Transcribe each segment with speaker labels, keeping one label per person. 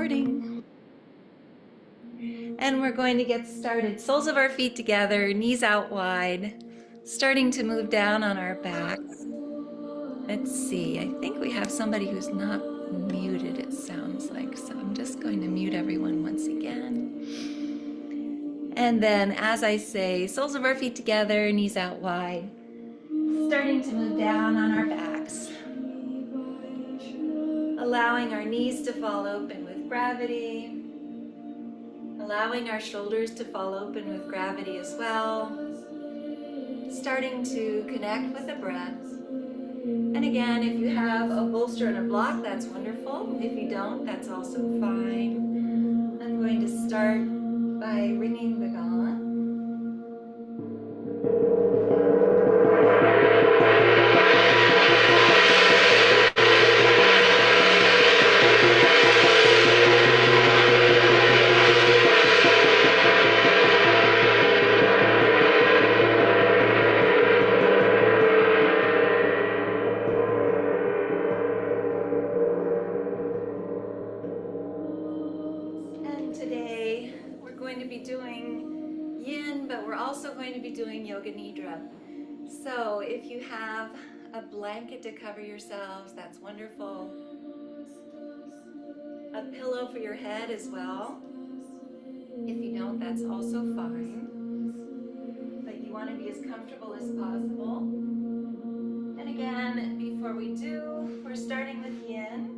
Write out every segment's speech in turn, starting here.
Speaker 1: recording. And we're going to get started. Soles of our feet together, knees out wide, starting to move down on our backs. Let's see, I think we have somebody who's not muted, it sounds like, so I'm just going to mute everyone once again. And then as I say, soles of our feet together, knees out wide, starting to move down on our backs. Allowing our knees to fall open with gravity. Allowing our shoulders to fall open with gravity as well. Starting to connect with the breath. And again, if you have a bolster and a block, that's wonderful. If you don't, that's also fine. I'm going to start by ringing the gong. Today we're going to be doing yin, but we're also going to be doing yoga nidra. So if you have a blanket to cover yourselves, that's wonderful. A pillow for your head as well. If you don't, that's also fine. But you want to be as comfortable as possible. And again, before we do, we're starting with yin.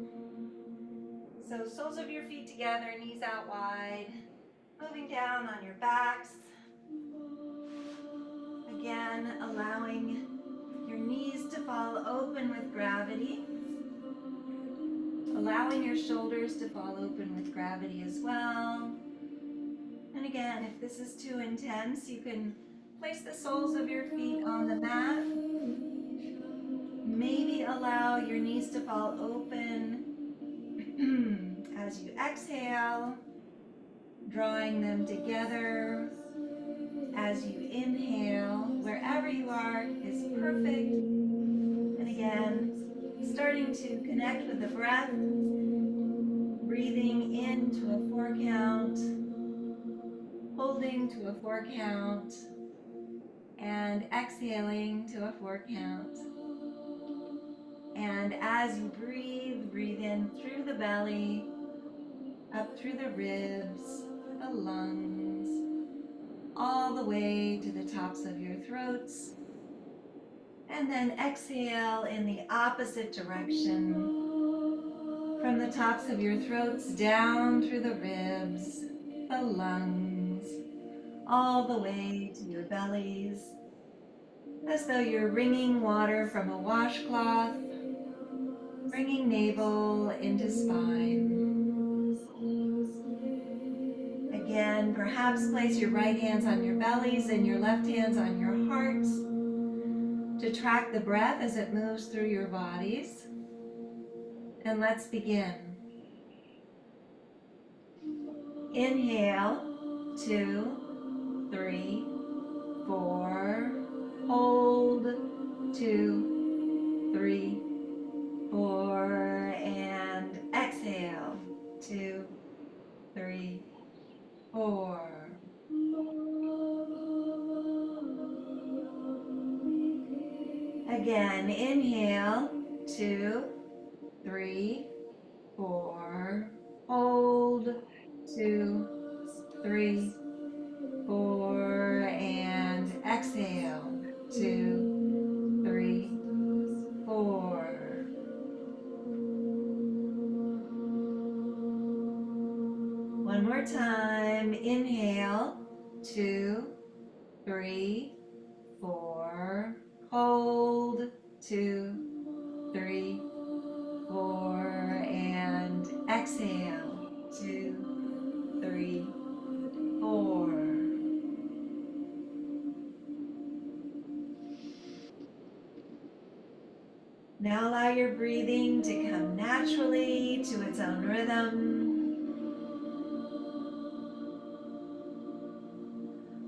Speaker 1: So soles of your feet together, knees out wide. Moving down on your backs. Again, allowing your knees to fall open with gravity. Allowing your shoulders to fall open with gravity as well. And again, if this is too intense, you can place the soles of your feet on the mat. Maybe allow your knees to fall open as you exhale, drawing them together. As you inhale, wherever you are is perfect. And again, starting to connect with the breath, breathing into a 4 count, holding to a 4 count, and exhaling to a 4 count. And as you breathe, breathe in through the belly, up through the ribs, the lungs, all the way to the tops of your throats. And then exhale in the opposite direction, from the tops of your throats down through the ribs, the lungs, all the way to your bellies, as though you're wringing water from a washcloth, bringing navel into spine. Again, perhaps place your right hands on your bellies and your left hands on your hearts to track the breath as it moves through your bodies. And let's begin. Inhale, 2, 3, 4. Hold, 2, 3, 4. And exhale, 2, 3, 4. Again, inhale, 2, 3, 4. Hold, 2, 3, 4. And exhale, 2, 3, 4. One more time. Inhale, 2, 3, 4. Hold, 2, 3, 4. And exhale, 2, 3, 4. Now allow your breathing to come naturally to its own rhythm.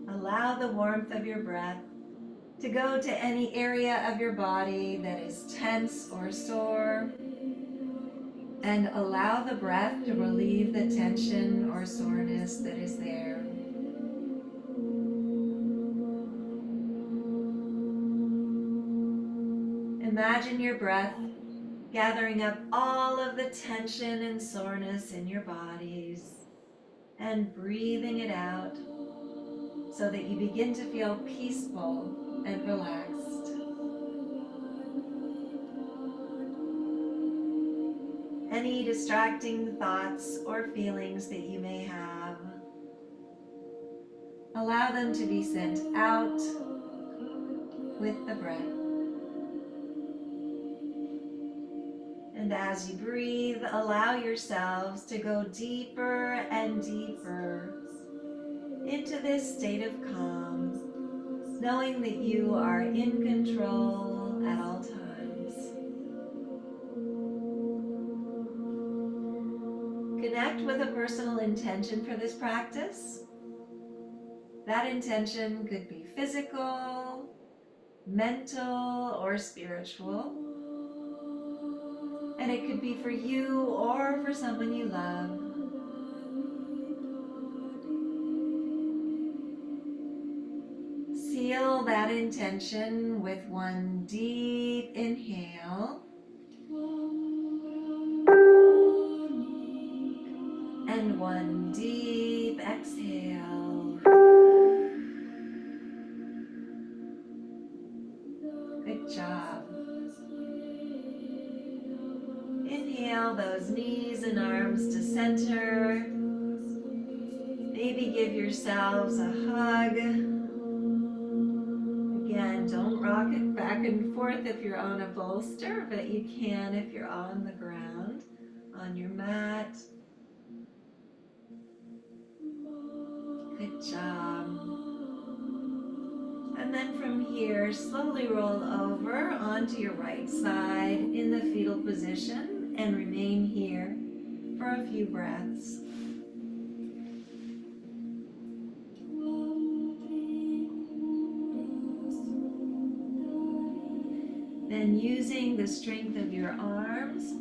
Speaker 1: Allow the warmth of your breath to go to any area of your body that is tense or sore. and allow the breath to relieve the tension or soreness that is there. Imagine your breath gathering up all of the tension and soreness in your bodies and breathing it out so that you begin to feel peaceful and relaxed. Any distracting thoughts or feelings that you may have, allow them to be sent out with the breath. And as you breathe, allow yourselves to go deeper and deeper into this state of calm, knowing that you are in control at all times. Connect with a personal intention for this practice. That intention could be physical, mental, or spiritual. And it could be for you or for someone you love. Seal that intention with one deep inhale and one deep exhale. Good job. Inhale those knees and arms to center. Maybe give yourselves a hug. Again, don't rock it back and forth if you're on a bolster, but you can if you're on the ground, on your mat. Good job. And then from here, slowly roll over onto your right side in the fetal position and remain here for a few breaths. Then using the strength of your arms,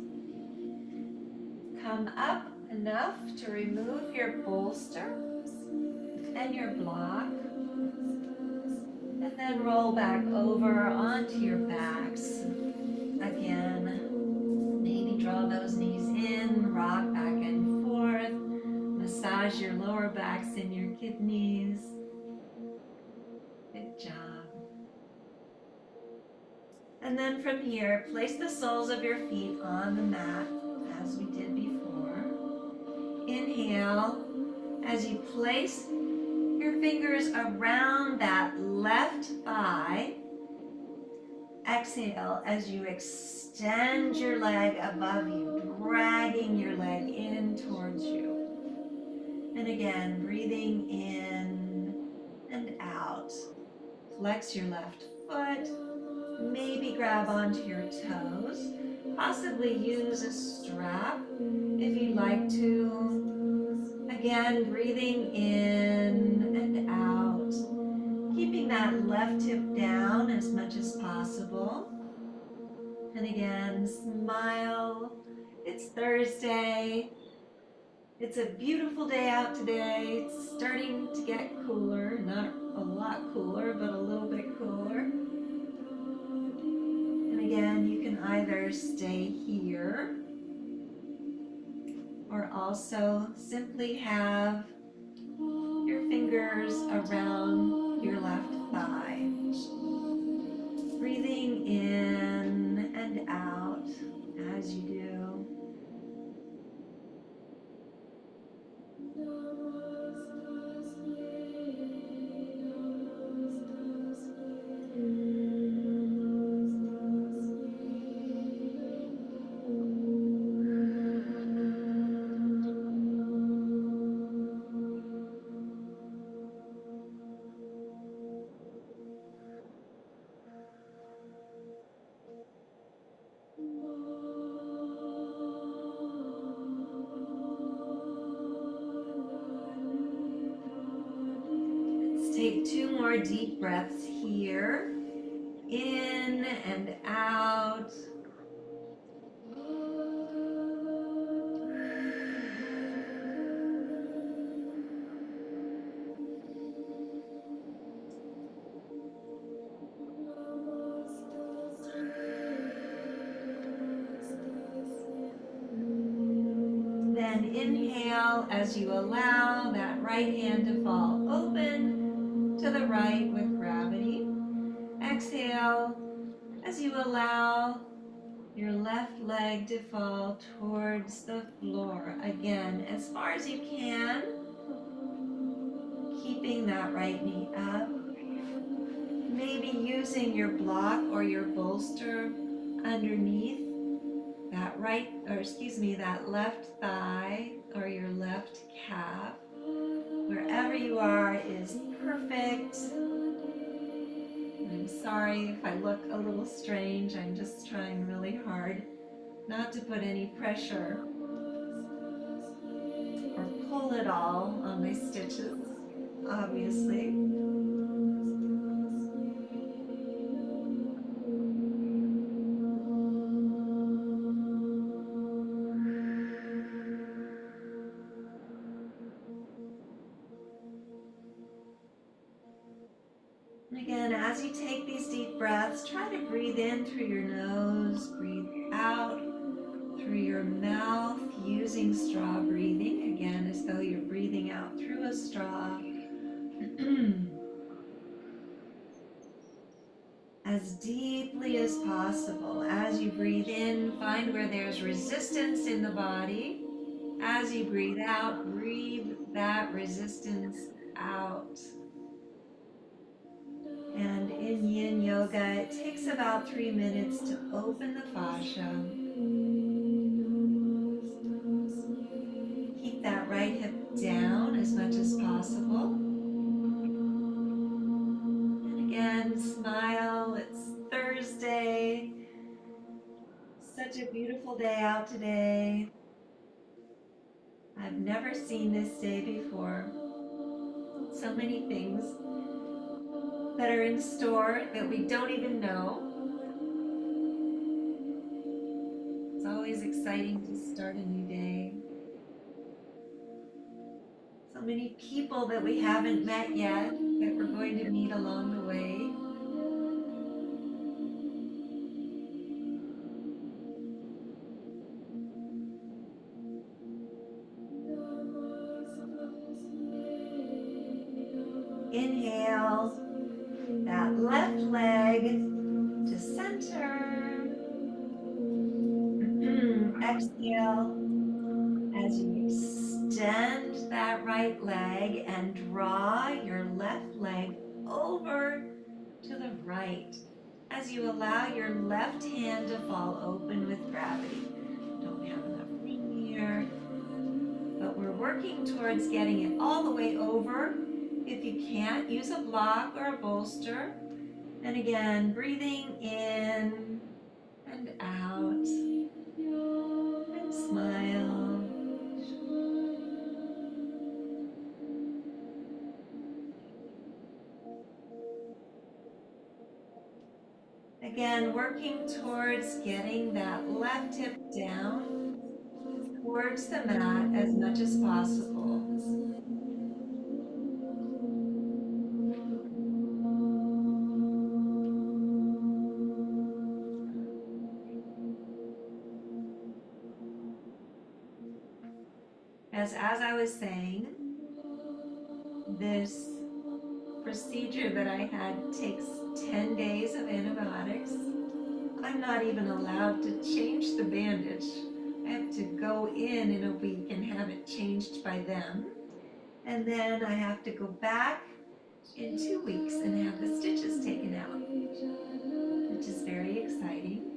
Speaker 1: come up enough to remove your bolster and your block. And then roll back over onto your backs. Again, maybe draw those knees in, rock back and forth, massage your lower backs and your kidneys. Good job. And then from here, place the soles of your feet on the mat as we did before. Inhale as you place your fingers around that left thigh. Exhale as you extend your leg above you, dragging your leg in towards you. And again, breathing in and out. Flex your left foot. Maybe grab onto your toes. Possibly use a strap if you'd like to. Again, breathing in and out. Keeping that left hip down as much as possible. And again, smile. It's Thursday. It's a beautiful day out today. It's starting to get cooler. Not a lot cooler, but a little bit cooler. And again, you can either stay here or also simply have your fingers around your left thigh. Breathing in and out as you do. Take 2 more deep breaths here. In and out. inhale as you allow that right hand to fall open to the right with gravity. Exhale as you allow your left leg to fall towards the floor. Again, as far as you can, keeping that right knee up. Maybe using your block or your bolster underneath that left thigh or your left calf. Wherever you are is perfect. I'm sorry if I look a little strange. I'm just trying really hard not to put any pressure or pull it all on my stitches, obviously. And again, as you take these deep breaths, try to breathe in through your nose, breathe out through your mouth using straw breathing, again, as though you're breathing out through a straw. As deeply as possible. As you breathe in, find where there's resistance in the body. As you breathe out, breathe that resistance out. And in Yin Yoga, it takes about 3 minutes to open the fascia. Keep that right hip down as much as possible. And again, smile. It's Thursday. Such a beautiful day out today. I've never seen this day before. So many things that are in store that we don't even know. It's always exciting to start a new day. So many people that we haven't met yet that we're going to meet along the way. Inhale that left leg to center. Exhale as you extend that right leg and draw your left leg over to the right as you allow your left hand to fall open with gravity. Don't have enough room here, but we're working towards getting it all the way over. If you can't, use a block or a bolster. And again, breathing in and out, and smile. Again, working towards getting that left hip down towards the mat as much as possible. As I was saying, this procedure that I had takes 10 days of antibiotics. I'm not even allowed to change the bandage. I have to go in a week and have it changed by them. And then I have to go back in 2 weeks and have the stitches taken out, which is very exciting.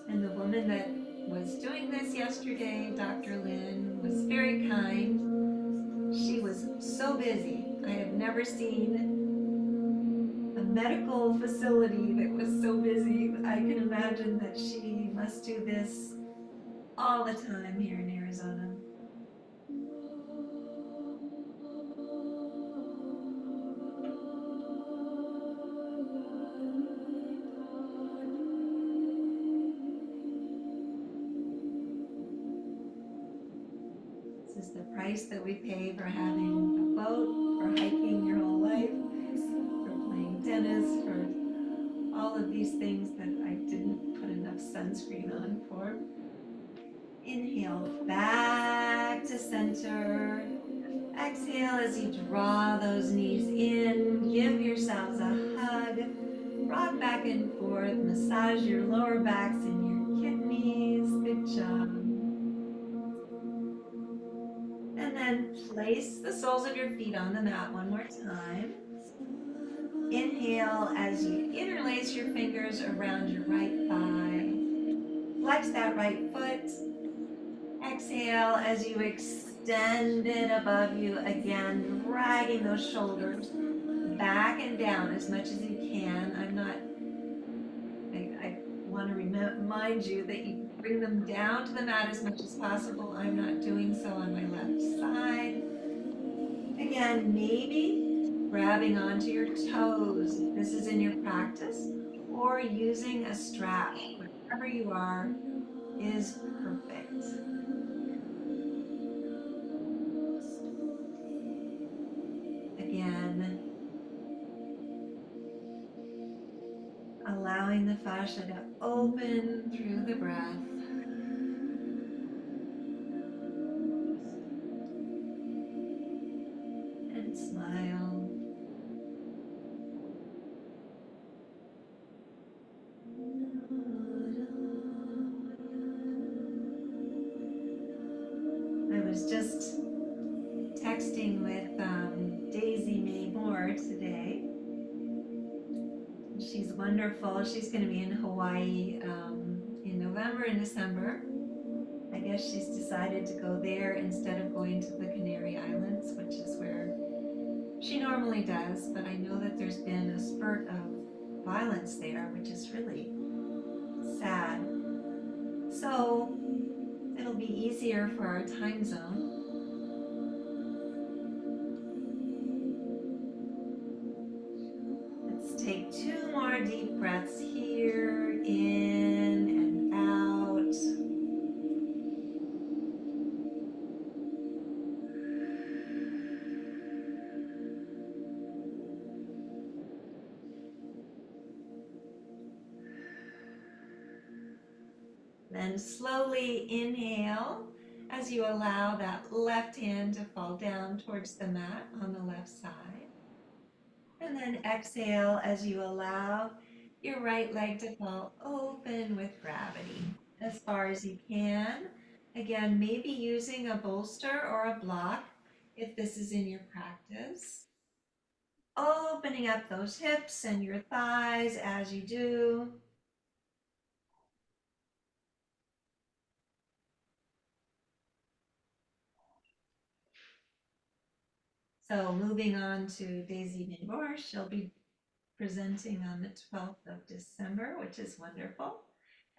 Speaker 1: And the woman that was doing this yesterday, Dr. Lynn, was very kind. She was so busy. I have never seen a medical facility that was so busy. I can imagine that she must do this all the time here in Arizona. This is the price that we pay for having a boat, for hiking your whole life, for playing tennis, for of these things that I didn't put enough sunscreen on for. Inhale back to center. Exhale as you draw those knees in. Give yourselves a hug. Rock back and forth. Massage your lower backs and your kidneys. Good job. And then place the soles of your feet on the mat one more time. Inhale as you interlace your fingers around your right thigh. Flex that right foot. Exhale as you extend it above you again, dragging those shoulders back and down as much as you can. I want to remind you that you bring them down to the mat as much as possible. I'm not doing so on my left side. Again, maybe grabbing onto your toes if this is in your practice, or using a strap, wherever you are, is perfect. Again, allowing the fascia to open through the breath. And smile. I was just texting with Daisy May Moore today. She's wonderful. She's going to be in Hawaii in November and December. I guess she's decided to go there instead of going to the Canary Islands, which is where she normally does. But I know that there's been a spurt of violence there, which is really sad. So it'll be easier for our time zone. Let's take 2 more deep breaths here, in and out. Then slowly inhale as you allow that left hand to fall down towards the mat on the left side. And then exhale as you allow your right leg to fall open with gravity as far as you can. Again, maybe using a bolster or a block if this is in your practice. Opening up those hips and your thighs as you do. So moving on to Daisy Minbour, she'll be presenting on the 12th of December, which is wonderful.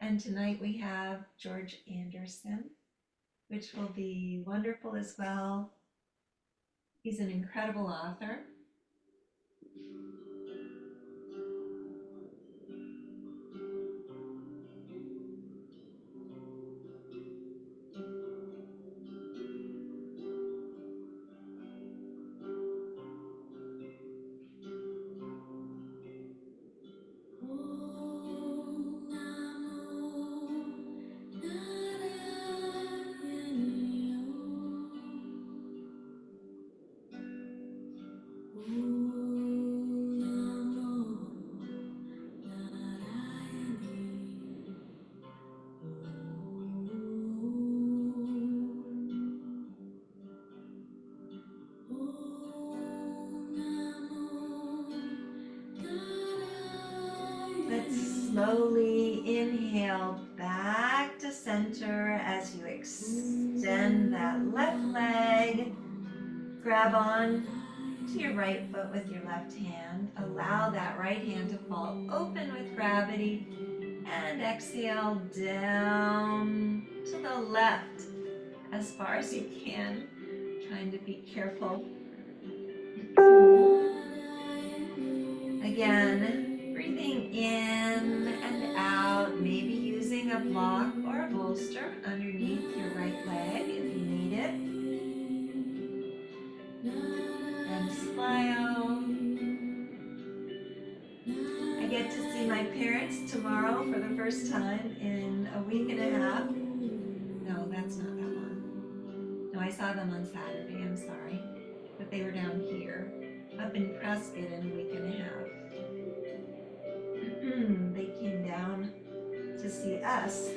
Speaker 1: And tonight we have George Anderson, which will be wonderful as well. He's an incredible author. Let's slowly inhale back to center as you extend that left leg. Grab on to your right foot with your left hand. Allow that right hand to fall open with gravity. And exhale down to the left as far as you can. Trying to be careful. Again, breathing in and out, maybe using a block or a bolster underneath your right leg if you need it. And smile. Again, get to see my parents tomorrow for the first time in a week and a half. No, that's not that long. No, I saw them on Saturday, I'm sorry. But they were down here, up in Prescott in a week and a half. They came down to see us.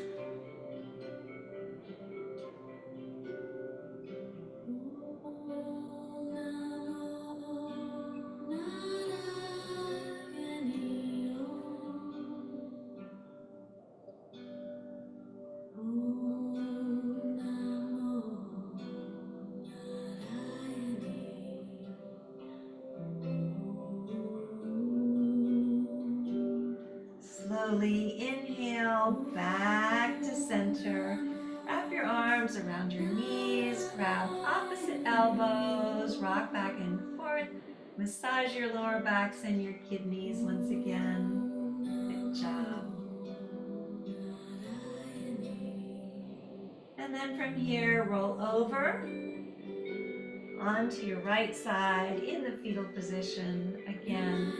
Speaker 1: Slowly inhale back to center. Wrap your arms around your knees, grab opposite elbows, rock back and forth. Massage your lower backs and your kidneys once again. Good job. And then from here, roll over onto your right side in the fetal position. Again,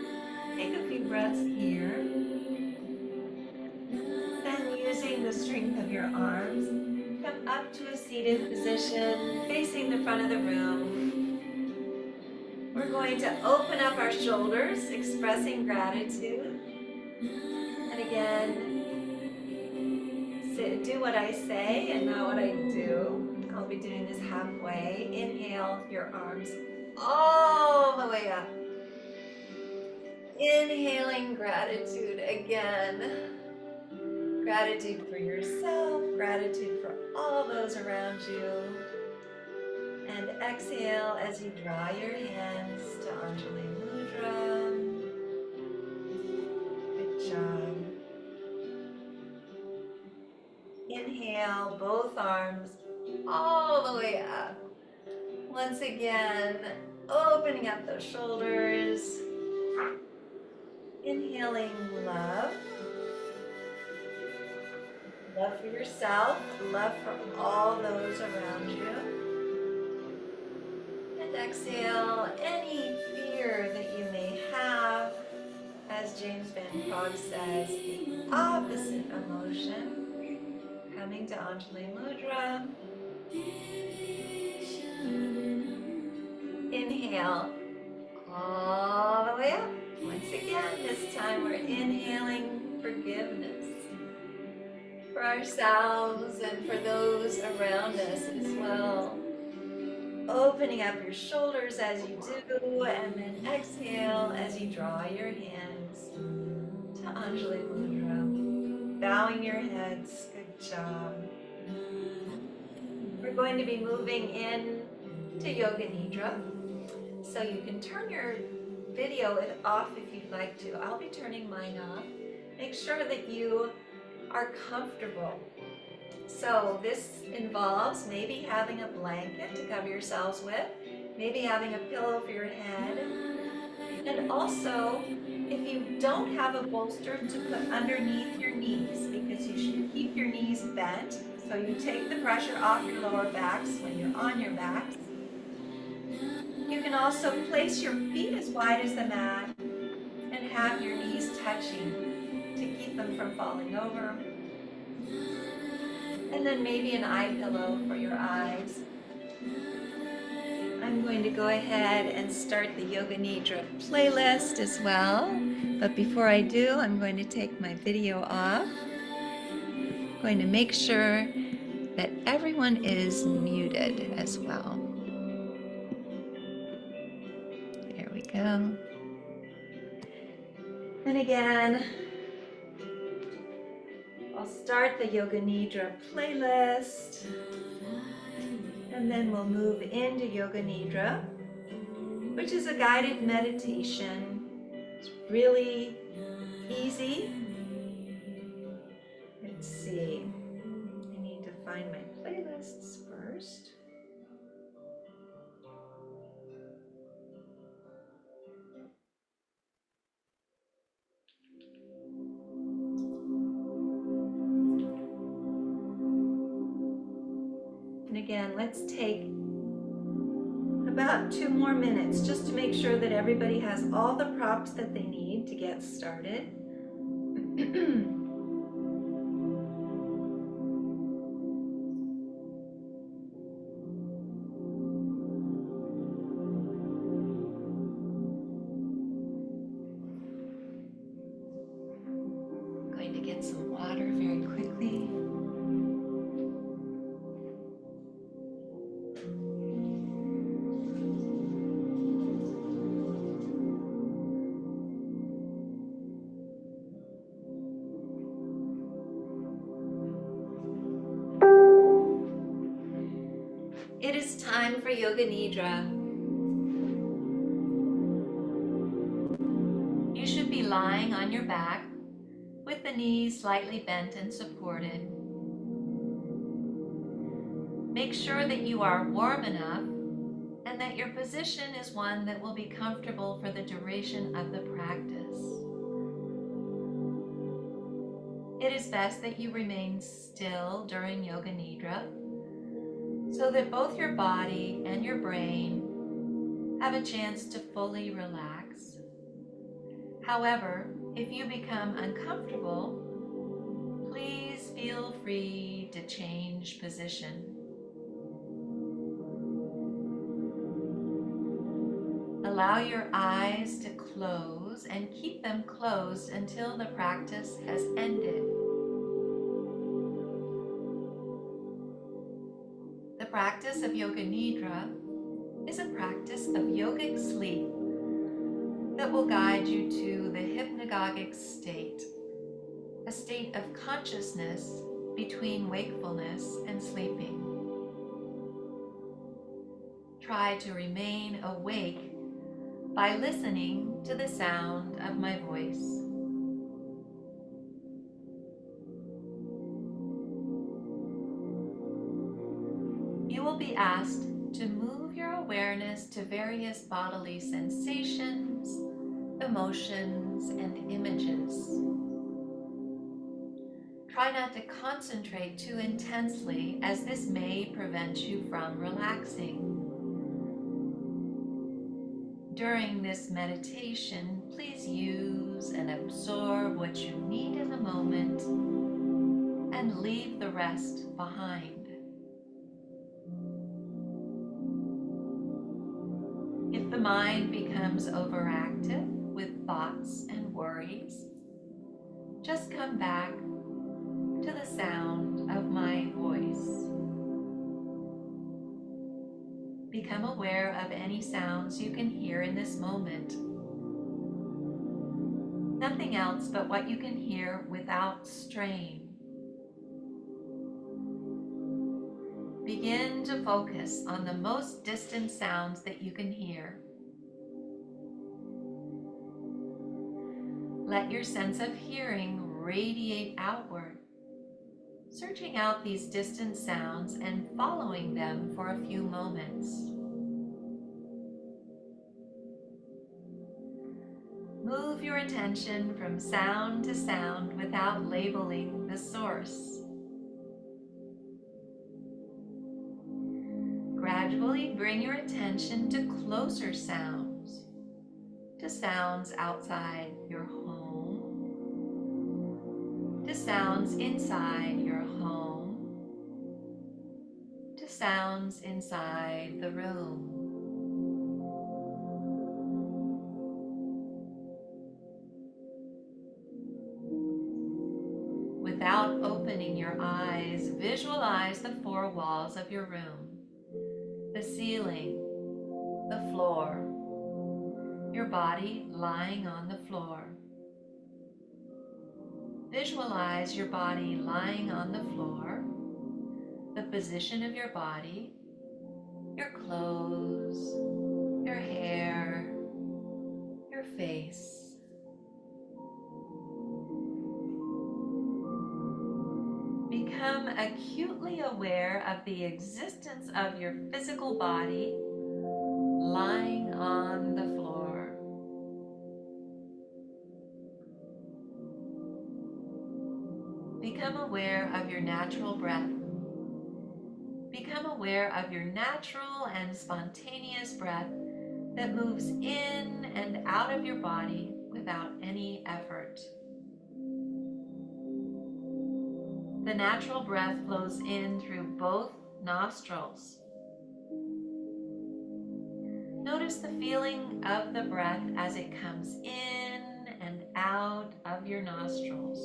Speaker 1: take a few breaths here. Then using the strength of your arms, come up to a seated position facing the front of the room. We're going to open up our shoulders, expressing gratitude. And again, do what I say and not what I do. I'll be doing this halfway. Inhale your arms all the way up. Inhaling gratitude again. Gratitude for yourself, gratitude for all those around you. And exhale as you draw your hands to Anjali Mudra. Good job. Inhale, both arms all the way up. Once again, opening up those shoulders. Inhaling love. Love for yourself, love for all those around you. And exhale any fear that you may have. As James Van Praagh says, the opposite emotion. Coming to Anjali Mudra. Inhale all the way up. Once again, this time we're inhaling forgiveness for ourselves and for those around us as well. Opening up your shoulders as you do, and then exhale as you draw your hands to Anjali Mudra. Bowing your heads, good job. We're going to be moving in to Yoga Nidra. So you can turn your video off if you'd like to. I'll be turning mine off. Make sure that you are comfortable. So this involves maybe having a blanket to cover yourselves with, maybe having a pillow for your head, and also if you don't have a bolster to put underneath your knees, because you should keep your knees bent so you take the pressure off your lower backs when you're on your backs. You can also place your feet as wide as the mat and have your knees touching to keep them from falling over. And then maybe an eye pillow for your eyes. I'm going to go ahead and start the Yoga Nidra playlist as well. But before I do, I'm going to take my video off. I'm going to make sure that everyone is muted as well. There we go. And again, I'll start the Yoga Nidra playlist, and then we'll move into Yoga Nidra, which is a guided meditation. It's really easy. Let's see. I need to find my playlists first. And again, let's take about 2 more minutes just to make sure that everybody has all the props that they need to get started. get some water very quickly. It is time for Yoga Nidra. You should be lying on your back with the knees slightly bent and supported. Make sure that you are warm enough and that your position is one that will be comfortable for the duration of the practice. It is best that you remain still during Yoga Nidra so that both your body and your brain have a chance to fully relax. However, if you become uncomfortable, please feel free to change position. Allow your eyes to close and keep them closed until the practice has ended. The practice of Yoga Nidra is a practice of yogic sleep that will guide you to the hypnagogic state, a state of consciousness between wakefulness and sleeping. Try to remain awake by listening to the sound of my voice. You will be asked to move your awareness to various bodily sensations, emotions, and images. Try not to concentrate too intensely, as this may prevent you from relaxing. During this meditation, please use and absorb what you need in the moment and leave the rest behind. If the mind becomes overactive with thoughts and worries, just come back to the sound of my voice. Become aware of any sounds you can hear in this moment. Nothing else but what you can hear without strain. Begin to focus on the most distant sounds that you can hear. Let your sense of hearing radiate outward, searching out these distant sounds and following them for a few moments. Move your attention from sound to sound without labeling the source. Gradually bring your attention to closer sounds, to sounds outside your home, to sounds inside your home, to sounds inside the room. Without opening your eyes, visualize the four walls of your room, the ceiling, the floor, your body lying on the floor. Visualize your body lying on the floor, the position of your body, your clothes, your hair, your face. Become acutely aware of the existence of your physical body lying on the floor. Become aware of your natural breath. Become aware of your natural and spontaneous breath that moves in and out of your body without any effort. The natural breath flows in through both nostrils. Notice the feeling of the breath as it comes in and out of your nostrils.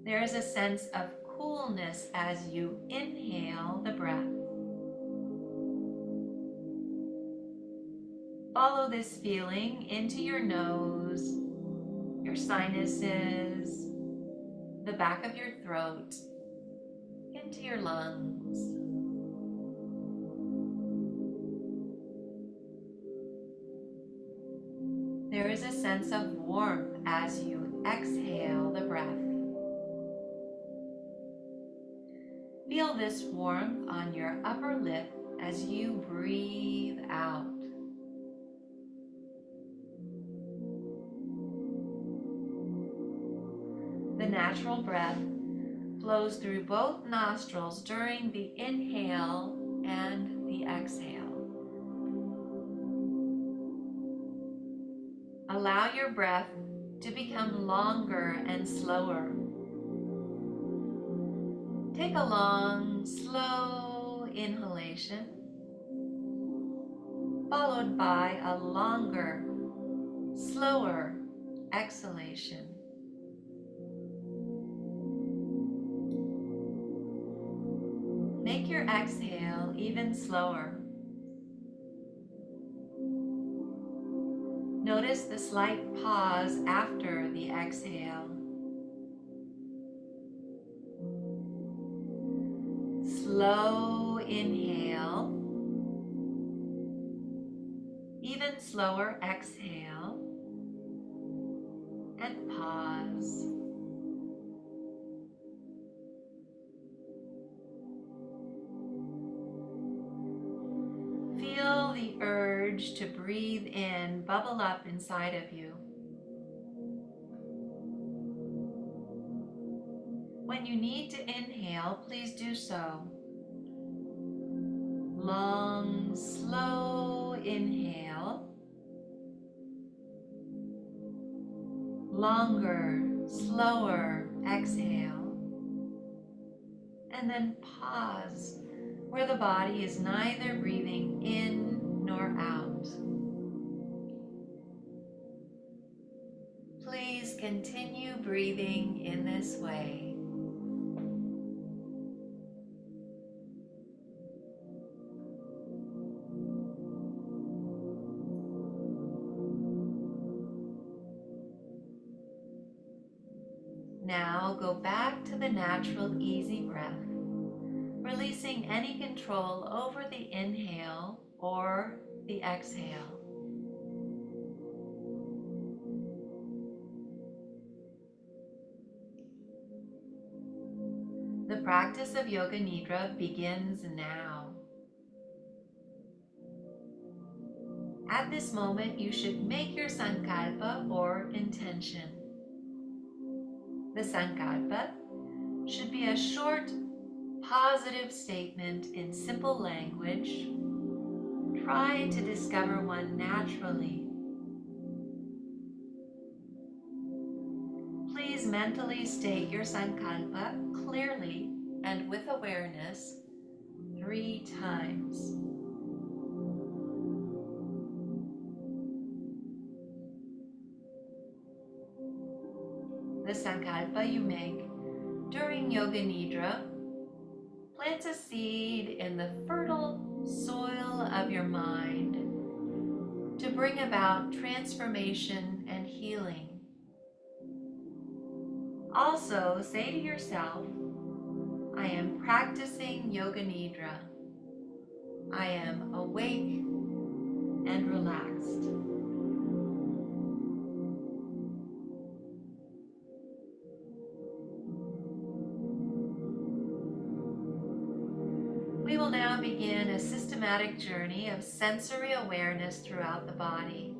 Speaker 1: There is a sense of coolness as you inhale the breath. Follow this feeling into your nose, your sinuses, the back of your throat, into your lungs. There is a sense of warmth as you exhale the breath. Feel this warmth on your upper lip as you breathe out. The natural breath flows through both nostrils during the inhale and the exhale. Allow your breath to become longer and slower. Take a long, slow inhalation, followed by a longer, slower exhalation. Make your exhale even slower. Notice the slight pause after the exhale. Slow inhale, even slower exhale, and pause. Feel the urge to breathe in bubble up inside of you. When you need to inhale, please do so. Long, slow inhale. Longer, slower exhale. And then pause where the body is neither breathing in nor out. Please continue breathing in this way. Now go back to the natural, easy breath, releasing any control over the inhale or the exhale. The practice of Yoga Nidra begins now. At this moment, you should make your sankalpa or intention. The sankalpa should be a short, positive statement in simple language. Try to discover one naturally. Please mentally state your sankalpa clearly and with awareness 3 times. The sankalpa you make during Yoga Nidra plants a seed in the fertile soil of your mind to bring about transformation and healing. Also, say to yourself, I am practicing Yoga Nidra. I am awake and relaxed. We will now begin a systematic journey of sensory awareness throughout the body.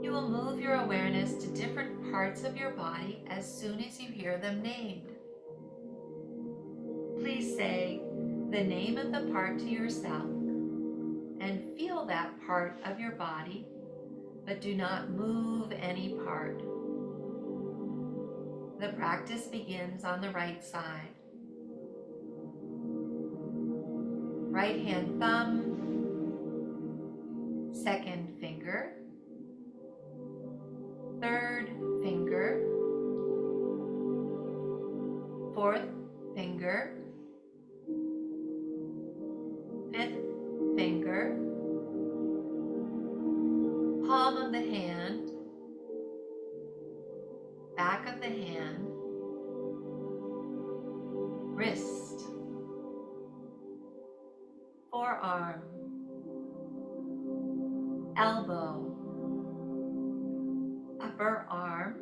Speaker 1: You will move your awareness to different parts of your body as soon as you hear them named. Please say the name of the part to yourself and feel that part of your body, but do not move any part. The practice begins on the right side. Right hand thumb, second finger, third finger, hand, back of the hand, wrist, forearm, elbow, upper arm,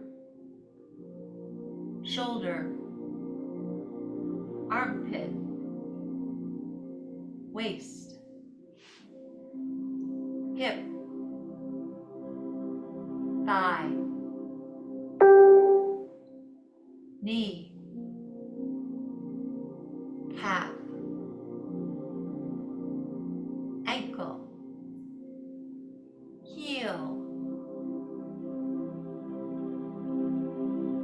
Speaker 1: shoulder, armpit, waist, hip, thigh, knee, calf, ankle, heel,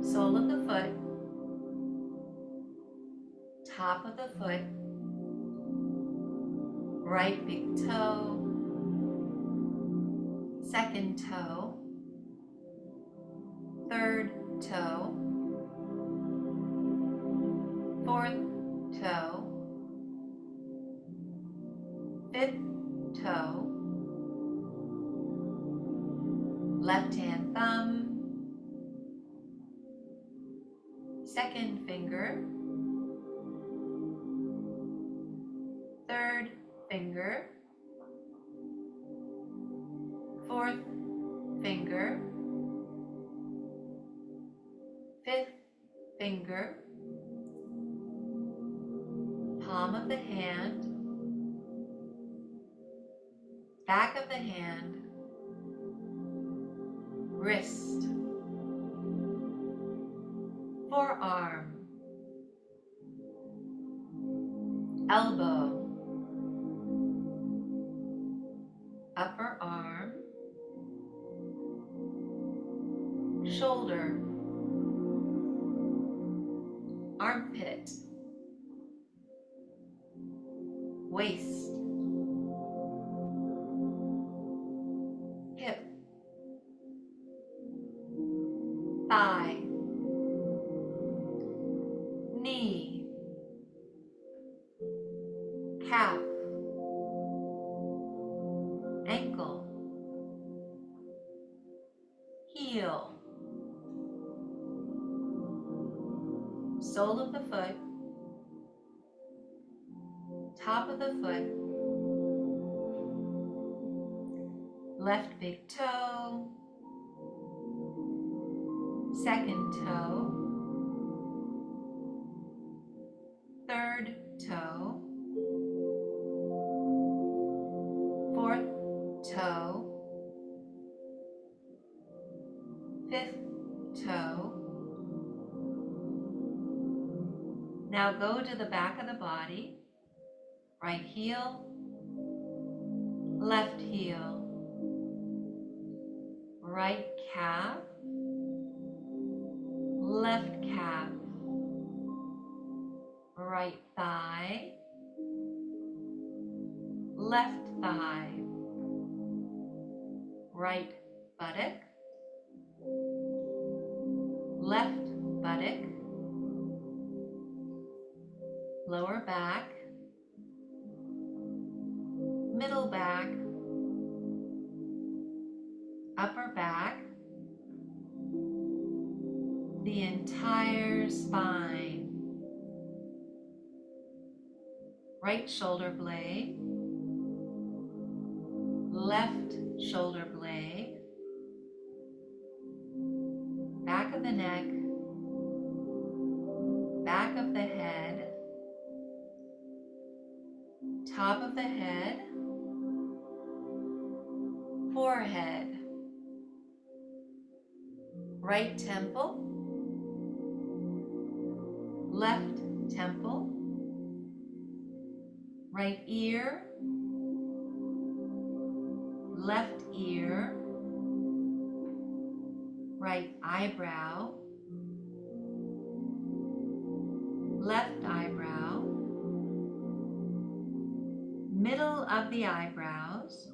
Speaker 1: sole of the foot, top of the foot, right big toe, second toe, third toe, fourth toe, fifth toe, left hand thumb, second finger, third finger, fourth finger, fifth finger, palm of the hand, back of the hand, wrist, forearm, elbow, upper arm, shoulder, armpit, waist, hip, thigh, knee, calf, ankle, heel, sole of the foot, top of the foot, left big toe, second toe, third toe, fourth toe, fifth toe. Now go to the back of the body, right heel, left heel, right calf, left calf, right thigh, left thigh, right buttock, left buttock, lower back, middle back, upper back, the entire spine, right shoulder blade, left shoulder blade, back of the neck, back of the head, top of the head, forehead, right temple, left temple, right ear, left ear, right eyebrow, left eyebrow, middle of the eyebrows,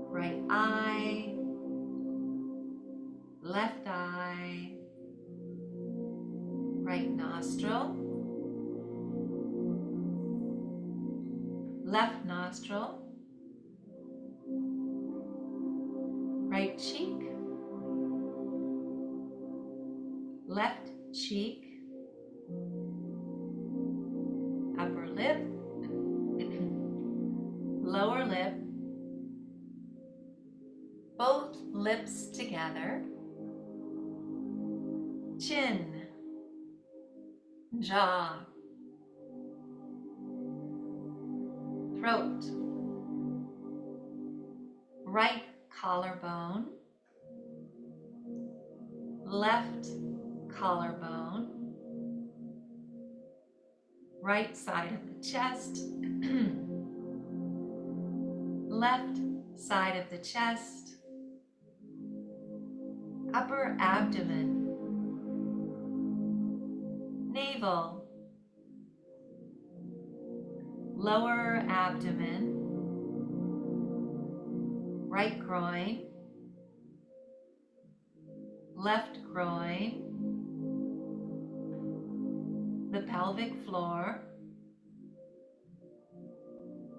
Speaker 1: right eye, left eye, right nostril, left nostril, right cheek, left cheek, upper lip, lower lip, both lips together, chin, jaw, throat, right collarbone, left collarbone, right side of the chest, left side of the chest, upper abdomen, navel, lower abdomen, right groin, left groin, the pelvic floor,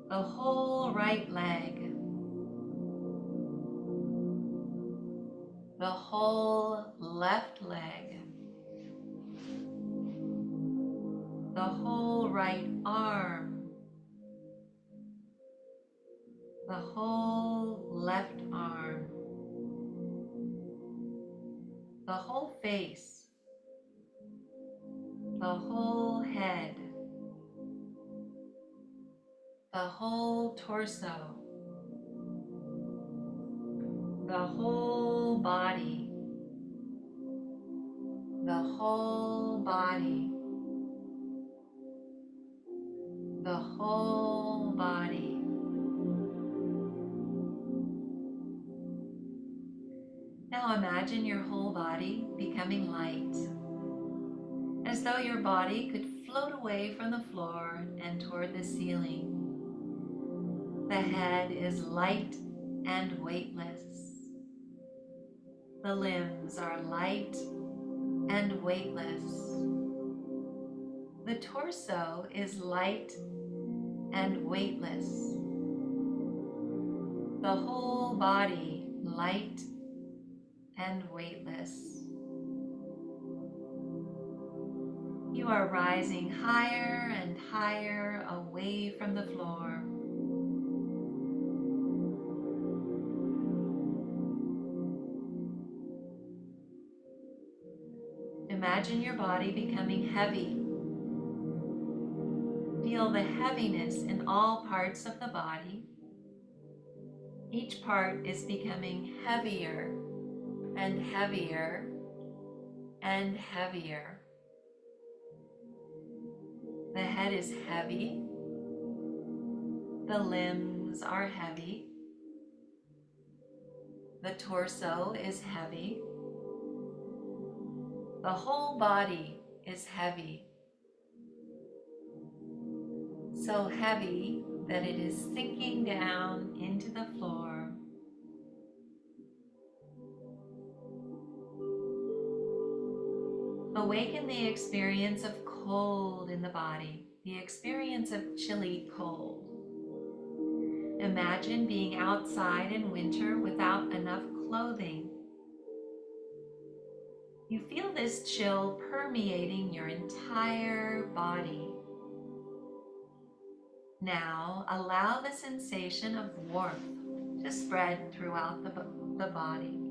Speaker 1: the whole right leg, the whole left leg, the whole right arm, the whole left arm, the whole face, the whole head, the whole torso, the whole body, the whole body, the whole body. Now imagine your whole body becoming light, as though your body could float away from the floor and toward the ceiling. The head is light and weightless. The limbs are light and weightless. The torso is light and weightless. The whole body light and weightless. You are rising higher and higher away from the floor. Imagine your body becoming heavy. Feel the heaviness in all parts of the body. Each part is becoming heavier and heavier and heavier. The head is heavy. The limbs are heavy. The torso is heavy. The whole body is heavy. So heavy that it is sinking down into the floor. Awaken the experience of cold in the body, the experience of chilly cold. Imagine being outside in winter without enough clothing. You feel this chill permeating your entire body. Now allow the sensation of warmth to spread throughout the body.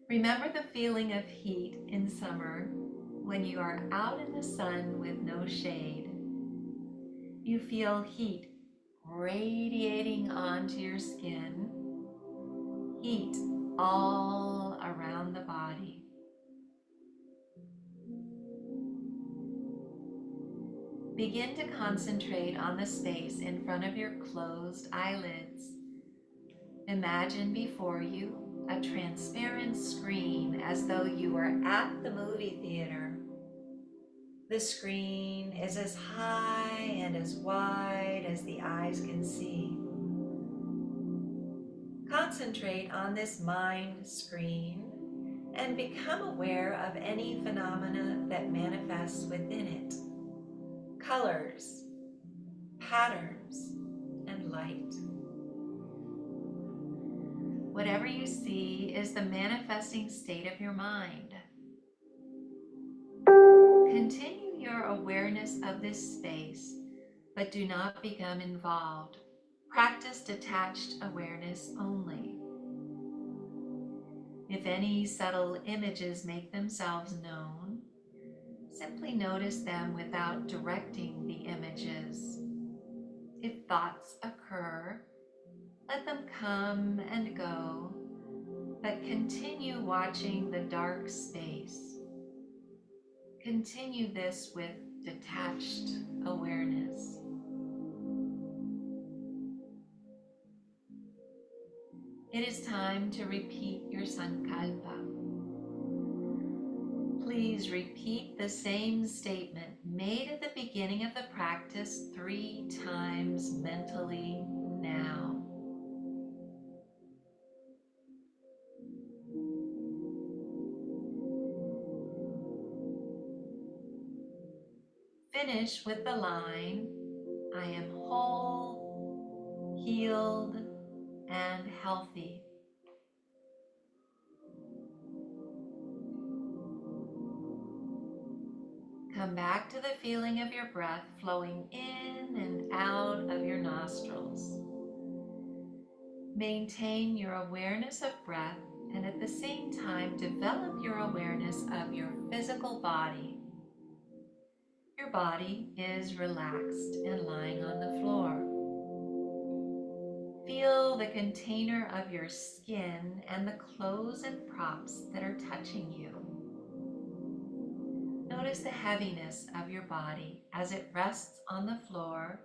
Speaker 1: Remember the feeling of heat in summer when you are out in the sun with no shade. You feel heat radiating onto your skin, heat all around the body. Begin to concentrate on the space in front of your closed eyelids. Imagine before you a transparent screen as though you were at the movie theater. The screen is as high and as wide as the eyes can see. Concentrate on this mind screen and become aware of any phenomena that manifests within it. Colors, patterns, and light. Whatever you see is the manifesting state of your mind. Continue your awareness of this space, but do not become involved. Practice detached awareness only. If any subtle images make themselves known, simply notice them without directing the images. If thoughts occur, let them come and go, but continue watching the dark space. Continue this with detached awareness. It is time to repeat your sankalpa. Please repeat the same statement made at the beginning of the practice 3 times mentally now. Finish with the line, I am whole, healed, and healthy. Come back to the feeling of your breath flowing in and out of your nostrils. Maintain your awareness of breath and at the same time develop your awareness of your physical body. Your body is relaxed and lying on the floor. Feel the container of your skin and the clothes and props that are touching you. Notice the heaviness of your body as it rests on the floor,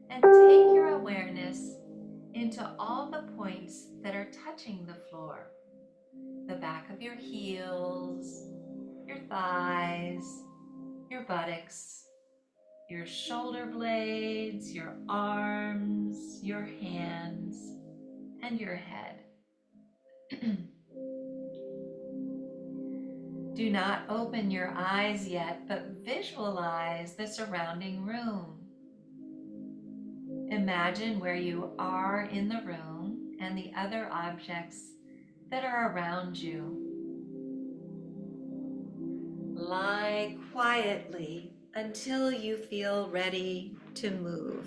Speaker 1: and take your awareness into all the points that are touching the floor. The back of your heels, your thighs, your buttocks, your shoulder blades, your arms, your hands, and your head. Do not open your eyes yet, but visualize the surrounding room. Imagine where you are in the room and the other objects that are around you. Lie quietly until you feel ready to move.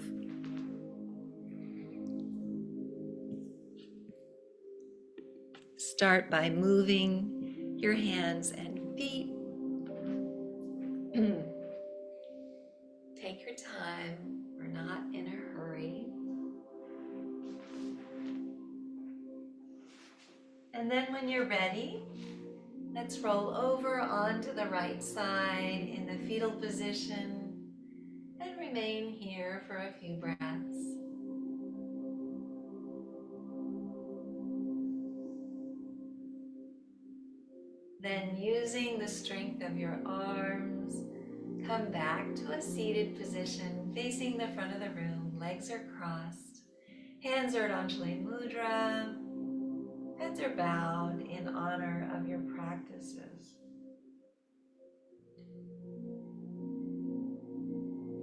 Speaker 1: Start by moving your hands and feet. Take your time. We're not in a hurry. And then when you're ready, let's roll over onto the right side in the fetal position and remain here for a few breaths. Then, using the strength of your arms, come back to a seated position facing the front of the room. Legs are crossed, hands are at Anjali Mudra, heads are bowed in honor of your practices.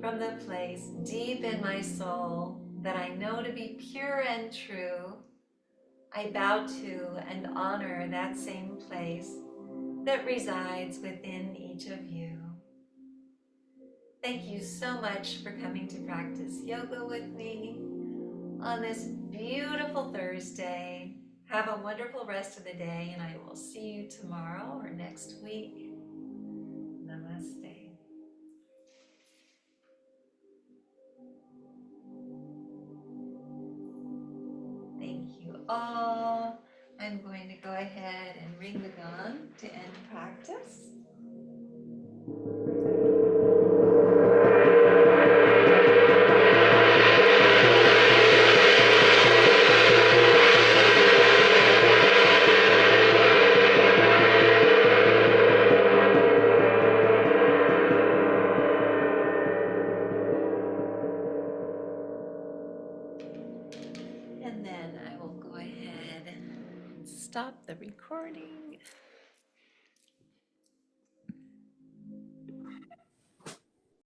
Speaker 1: From the place deep in my soul that I know to be pure and true, I bow to and honor that same place that resides within each of you. Thank you so much for coming to practice yoga with me on this beautiful Thursday. Have a wonderful rest of the day, and I will see you tomorrow or next week. Namaste. Thank you all. I'm going to go ahead and ring the gong to end practice. And then I will go ahead and stop the recording.